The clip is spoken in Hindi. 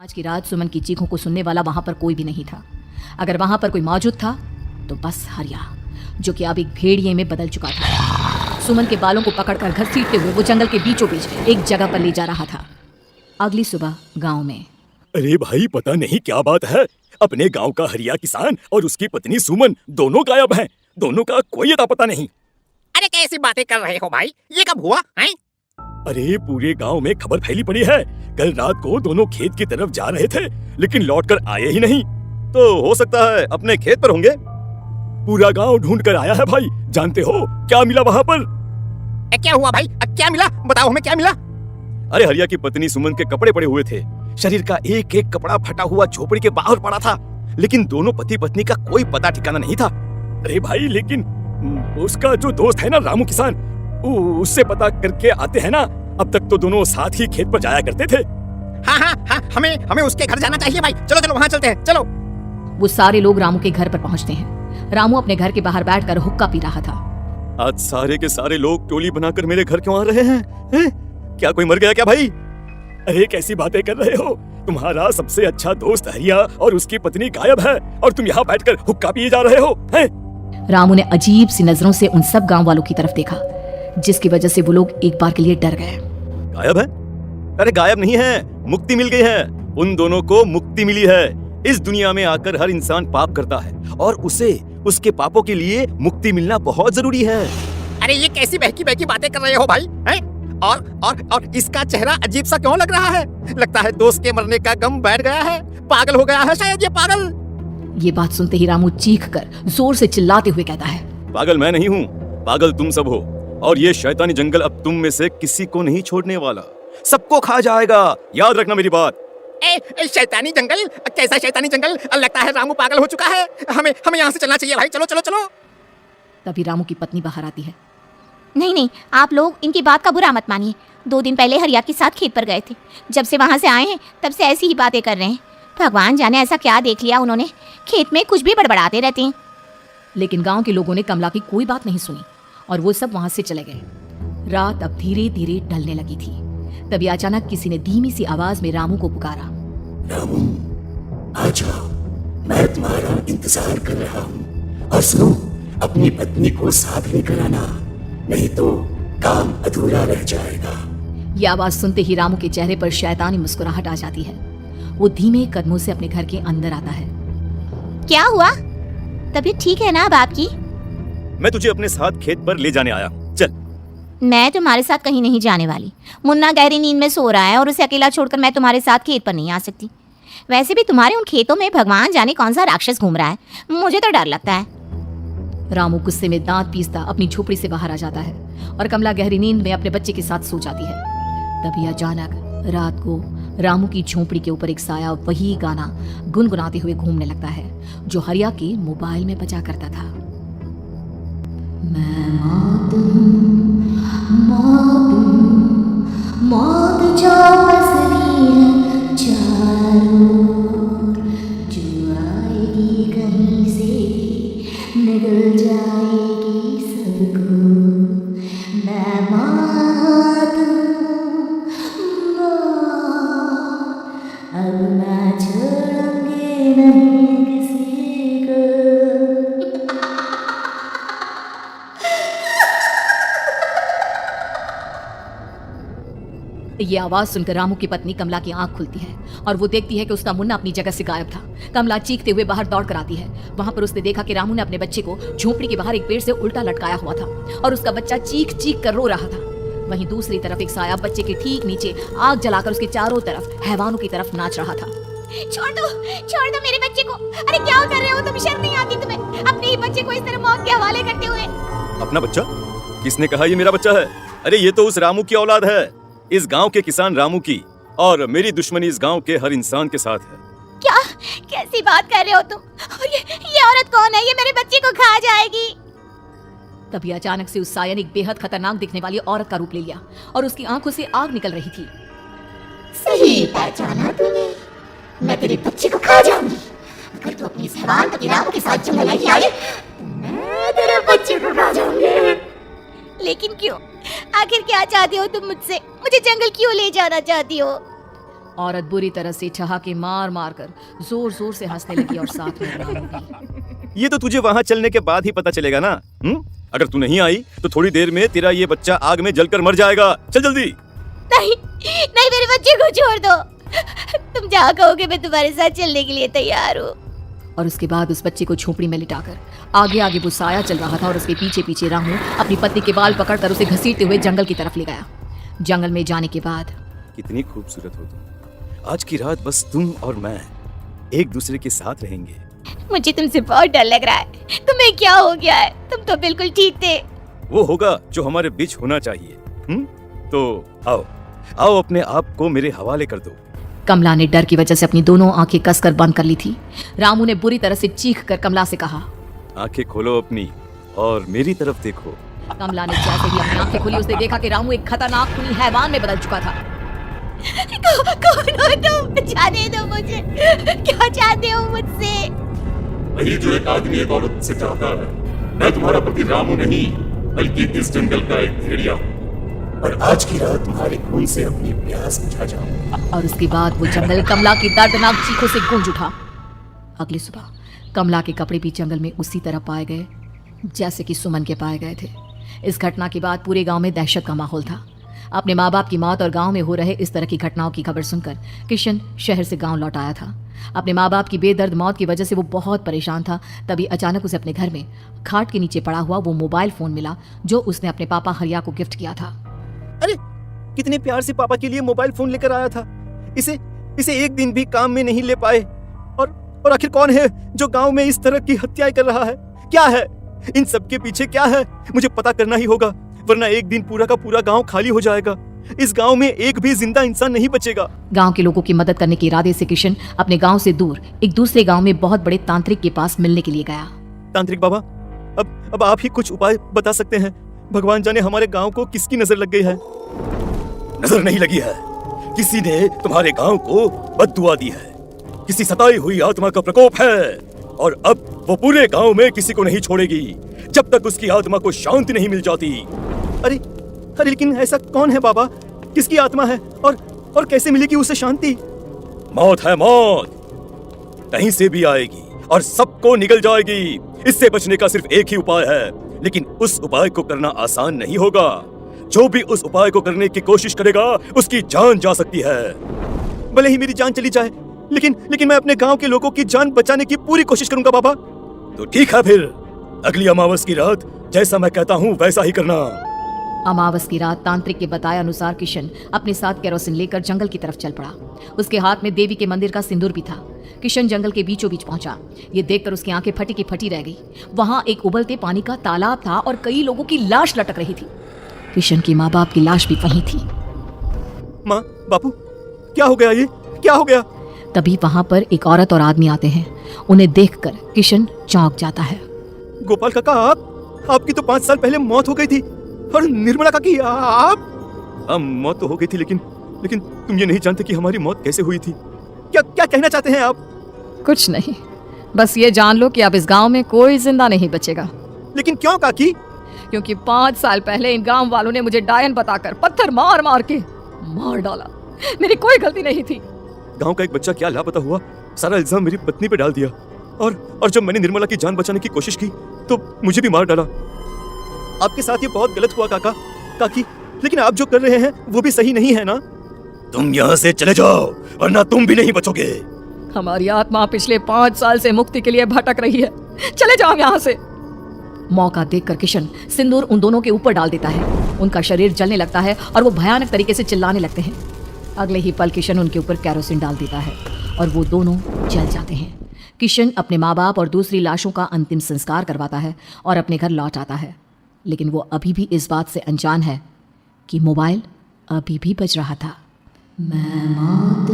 आज की रात सुमन की चीखों को सुनने वाला वहां पर कोई भी नहीं था। अगर वहां पर कोई मौजूद था तो बस हरिया, जो कि अब एक भेड़िए में बदल चुका था। सुमन के बालों को पकड़कर घसीटते हुए वो जंगल के बीचों बीच एक जगह पर ले जा रहा था। अगली सुबह गांव में। अरे भाई, पता नहीं क्या बात है, अपने गांव का हरिया किसान और उसकी पत्नी सुमन दोनों गायब हैं। दोनों का कोई अता पता नहीं। अरे कैसी बातें कर रहे हो भाई, ये कब हुआ है? अरे पूरे गांव में खबर फैली पड़ी है। कल रात को दोनों खेत की तरफ जा रहे थे, लेकिन लौटकर आए ही नहीं। तो हो सकता है अपने खेत पर होंगे। पूरा गांव ढूंढ कर आया है भाई। जानते हो क्या मिला वहाँ पर? क्या हुआ भाई, क्या मिला? बताओ हमें क्या मिला। अरे हरिया की पत्नी सुमन के कपड़े पड़े हुए थे। शरीर का एक एक कपड़ा फटा हुआ झोपड़ी के बाहर पड़ा था, लेकिन दोनों पति पत्नी का कोई पता ठिकाना नहीं था। अरे भाई, लेकिन उसका जो दोस्त है ना रामू किसान, उससे पता करके आते हैं ना। अब तक तो दोनों साथ ही खेत पर जाया करते थे। हाँ, हमें उसके घर जाना चाहिए भाई। चलो वहाँ चलते हैं, चलो। वो सारे लोग रामू के घर पर पहुंचते हैं। रामू अपने घर के बाहर बैठकर हुक्का पी रहा था। आज सारे के सारे लोग टोली बनाकर मेरे घर क्यों आ रहे हैं? क्या कोई मर गया क्या भाई? अरे कैसी बातें कर रहे हो? तुम्हारा सबसे अच्छा दोस्त हरिया और उसकी पत्नी गायब है और तुम यहाँ बैठकर हुक्का पिए जा रहे हो हैं? रामू ने अजीब सी नजरों से उन सब गांव वालों की तरफ देखा, जिसकी वजह से वो लोग एक बार के लिए डर गए। गायब है? अरे गायब नहीं है, मुक्ति मिल गई है। उन दोनों को मुक्ति मिली है। इस दुनिया में आकर हर इंसान पाप करता है और उसे उसके पापों के लिए मुक्ति मिलना बहुत जरूरी है। अरे ये कैसी बहकी बहकी बातें कर रहे हो भाई, हैं? और इसका चेहरा अजीब सा क्यों लग रहा है? लगता है दोस्त के मरने का गम बैठ गया है। पागल हो गया है शायद ये पागल। ये बात सुनते ही रामू चीखकर जोर से चिल्लाते हुए कहता है, पागल मैं नहीं हूँ, पागल तुम सब हो। और ये शैतानी जंगल अब तुम में से किसी को नहीं छोड़ने वाला, सबको खा जाएगा। याद रखना मेरी बात। शैतानी जंगल? कैसा शैतानी जंगल? लगता है रामू पागल हो चुका है। हमें यहाँ से चलना चाहिए भाई। चलो। तभी रामू की पत्नी बाहर आती है। नहीं, आप लोग इनकी बात का बुरा मत मानिए। 2 दिन पहले हरिया के साथ खेत पर गए थे। जब से वहाँ से आए हैं तब से ऐसी ही बातें कर रहे हैं। भगवान जाने ऐसा क्या देख लिया उन्होंने, खेत में कुछ भी बड़बड़ाते रहते हैं। लेकिन गांव के लोगों ने कमला की कोई बात नहीं सुनी और वो सब वहां से चले गए। रात अब धीरे धीरे ढलने लगी थी। तभी अचानक किसी ने धीमी सी आवाज में रामू को पुकारा। रामू, आ जाओ, मैं तुम्हारा इंतजार कर रहा हूँ। और सुनो, अपनी पत्नी को साथ लेकर आना, नहीं तो काम अधूरा रह जाएगा। ये आवाज सुनते ही रामू के चेहरे पर शैतानी मुस्कुराहट आ जाती है। वो धीमे कदमों से अपने घर के अंदर आता है। क्या हुआ? तबीयत ठीक है ना अब आपकी? मैं तुझे अपने साथ खेत पर ले जाने आया, चल। मैं तुम्हारे साथ कहीं नहीं जाने वाली। मुन्ना गहरी नींद में सो रहा है और उसे अकेला छोड़कर मैं तुम्हारे साथ खेत पर नहीं आ सकती। वैसे भी तुम्हारे उन खेतों में भगवान जाने कौन सा राक्षस घूम रहा है, मुझे तो डर लगता है। रामू गुस्से में दांत पीसता अपनी झोपड़ी से बाहर आ जाता है और कमला गहरी नींद में अपने बच्चे के साथ सो जाती है। तभी अचानक रात को रामू की झोपड़ी के ऊपर एक साया वही गाना गुनगुनाते हुए घूमने लगता है जो हरिया के मोबाइल में बजा करता था। मैं मौत जो बसरी है चारों ओर, जो आएगी कहीं से निगल जाएगी सबको। मैं मौत अब मैं छोड़ूंगी नहीं किसी को। ये आवाज सुनकर रामू की पत्नी कमला की आंख खुलती है और वो देखती है कि उसका मुन्ना अपनी जगह से गायब था। कमला चीखते हुए बाहर दौड़ कर आती है। वहां पर उसने देखा कि रामू ने अपने बच्चे को झोपड़ी के बाहर एक पेड़ से उल्टा लटकाया हुआ था और उसका बच्चा चीख चीख कर रो रहा था। वहीं दूसरी तरफ एक साया बच्चे के ठीक नीचे आग जलाकर उसके चारों तरफ हैवानों की तरफ नाच रहा था। छोड़ दो मेरे बच्चे को। अरे क्या कर रहे हो तुम? शर्म नहीं आती तुम्हें अपने ही बच्चे को इस तरह मौत के हवाले करते हुए? अपना बच्चा? किसने कहा ये मेरा बच्चा है? अरे ये तो उस रामू की औलाद है, इस गांव के किसान रामू की। और मेरी दुश्मनी इस गांव के हर इंसान के साथ है। क्या? कैसी बात कर रहे हो तुम? और ये औरत कौन है? ये मेरे बच्चे को खा जाएगी। तभी अचानक से उस साया ने एक बेहद खतरनाक दिखने वाली औरत का रूप ले लिया और उसकी आंखों से आग निकल रही थी। सही पहचाना तूने, मैं तेरे बच्चे को खा जाऊंगी। अगर तू अपनी हैवान पति रामू के साथ जंगल नहीं आई, मैं तेरे बच्चे को खा जाऊंगी। लेकिन क्यों? आखिर क्या चाहती हो तुम मुझसे? मुझे जंगल क्यों ले जाना चाहती हो? औरत बुरी तरह से ठहाके मार मार कर जोर जोर से हंसने लगी और साथ में रामू भी। ये तो तुझे वहाँ चलने के बाद ही पता चलेगा ना। अगर तू नहीं आई तो थोड़ी देर में तेरा ये बच्चा आग में जलकर मर जाएगा। चल जल्दी। नहीं नहीं, मेरे बच्चे को छोड़ दो। तुम जहाँ कहोगे मैं तुम्हारे साथ चलने के लिए तैयार हूँ। और उसके बाद उस बच्चे को झोपड़ी में लिटाकर आगे आगे वो साया चल रहा था और उसके पीछे पीछे रामू अपनी पत्नी के बाल पकड़कर उसे घसीटते हुए जंगल की तरफ ले गया। जंगल में जाने के बाद कितनी खूबसूरत हो तुम। आज की रात बस तुम और मैं एक दूसरे के साथ रहेंगे। मुझे तुमसे बहुत डर लग रहा है। तुम्हें क्या हो गया है? तुम तो बिल्कुल ठीक थे। वो होगा जो हमारे बीच होना चाहिए। तो आओ आओ अपने आप को मेरे हवाले कर दो। कमला ने डर की वजह से अपनी दोनों आंखें कसकर बंद कर ली थी। रामू ने बुरी तरह से चीख कर कमला से कहा, आंखें खोलो अपनी और मेरी तरफ देखो। कमला ने जैसे ही अपनी आंखें खोली उसने देखा कि रामू एक खतरनाक खूनी हैवान में बदल चुका था। कौन हो तुम? जाने दो मुझे। क्या चाहते हो मुझसे? वही जो एक आदमी एक औरत से चाहता है। मैं तुम्हारा पति रामू नहीं, बल्कि इस जंगल का एक भेड़िया हूँ, और आज की रात तुम्हारे खून से अपनी प्यास बुझा जाऊंगा। और उसके बाद वो जंगल कमला की दर्दनाक चीखों से गूंज उठा। अगली सुबह कमला के कपड़े भी जंगल में उसी तरह पाए गए जैसे कि सुमन के पाए गए थे। इस घटना के बाद पूरे गांव में दहशत का माहौल था। अपने माँ बाप की मौत और गांव में हो रहे इस तरह की घटनाओं की खबर सुनकर किशन शहर से गांव लौट आया था। अपने माँ बाप की बेदर्द मौत की वजह से वो बहुत परेशान था। तभी अचानक उसे अपने घर में खाट के नीचे पड़ा हुआ वो मोबाइल फोन मिला जो उसने अपने पापा हरिया को गिफ्ट किया था। अरे कितने प्यार से पापा के लिए मोबाइल फोन लेकर आया था। इसे एक दिन भी काम में नहीं ले पाए। और आखिर कौन है जो गांव में इस तरह की हत्याएं कर रहा है? क्या है इन सब के पीछे? क्या है? मुझे पता करना ही होगा, वरना एक दिन पूरा का पूरा गांव खाली हो जाएगा। इस गांव में एक भी जिंदा इंसान नहीं बचेगा। गांव के लोगों की मदद करने के इरादे से किशन अपने गांव से दूर एक दूसरे गांव में बहुत बड़े तांत्रिक के पास मिलने के लिए गया। तांत्रिक बाबा, अब आप ही कुछ उपाय बता सकते हैं। भगवान जाने हमारे गांव को किसकी नजर लग गई है। नजर नहीं लगी है, किसी ने तुम्हारे गांव को बद्दुआ दी है। किसी सताई हुई आत्मा का प्रकोप है और अब वो पूरे गांव में किसी को नहीं छोड़ेगी जब तक उसकी आत्मा को शांति नहीं मिल जाती। अरे लेकिन ऐसा कौन है बाबा? किसकी आत्मा है और कैसे मिलेगी उसे शांति? मौत है, मौत कहीं से भी आएगी और सबको निगल जाएगी। इससे बचने का सिर्फ एक ही उपाय है, लेकिन उस उपाय को करना आसान नहीं होगा। जो भी उस उपाय को करने की कोशिश करेगा उसकी जान जा सकती है। भले ही मेरी जान चली जाए, लेकिन मैं अपने गांव के लोगों की जान बचाने की पूरी कोशिश करूंगा बाबा। तो ठीक है, फिर अगली अमावस की रात जैसा मैं कहता हूँ वैसा ही करना। अमावस की रात तांत्रिक के बताए अनुसार किशन अपने साथ केरोसिन लेकर जंगल की तरफ चल पड़ा। उसके हाथ में देवी के मंदिर का सिंदूर भी था। किशन जंगल के बीचों बीच पहुंचा। ये देखकर उसकी आंखें फटी की फटी रह गई। वहां एक उबलते पानी का तालाब था और कई लोगों की लाश लटक रही थी। किशन की माँ बाप की लाश भी वहीं थी। माँ, बापू, क्या हो गया? ये क्या हो गया? तभी वहां पर एक औरत और आदमी आते हैं। उन्हें देखकर किशन चौंक जाता है। गोपाल काका, आपकी तो 5 साल पहले मौत हो गई थी। और निर्मला काकी, आप? मौत तो हो गई थी, लेकिन तुम ये नहीं जानते कि हमारी मौत कैसे हुई थी। क्या कहना चाहते हैं आप? कुछ नहीं, बस ये जान लो कि अब इस गांव में कोई जिंदा नहीं बचेगा। लेकिन क्यों काकी? क्योंकि 5 साल पहले इन गांव वालों ने मुझे डायन बताकर पत्थर मार मार के मार डाला। मेरी कोई गलती नहीं थी। गांव का एक बच्चा क्या लापता हुआ, सारा इल्जाम मेरी पत्नी पे डाल दिया। और जब मैंने निर्मला की जान बचाने की कोशिश की तो मुझे भी मार डाला। आपके साथ ये बहुत गलत हुआ काकी, लेकिन आप जो कर रहे हैं वो भी सही नहीं है ना? तुम यहाँ से चले जाओ वरना तुम भी नहीं बचोगे। हमारी आत्मा पिछले 5 साल से मुक्ति के लिए भटक रही है। चले जाओ यहाँ से। मौका देखकर किशन सिंदूर उन दोनों के ऊपर डाल देता है। उनका शरीर जलने लगता है और वो भयानक तरीके से चिल्लाने लगते हैं। अगले ही पल किशन उनके ऊपर केरोसिन डाल देता है और वो दोनों जल जाते हैं। किशन अपने माँ बाप और दूसरी लाशों का अंतिम संस्कार करवाता है और अपने घर लौट आता है। लेकिन वो अभी भी इस बात से अनजान है कि मोबाइल अभी भी बज रहा था। मैं मौत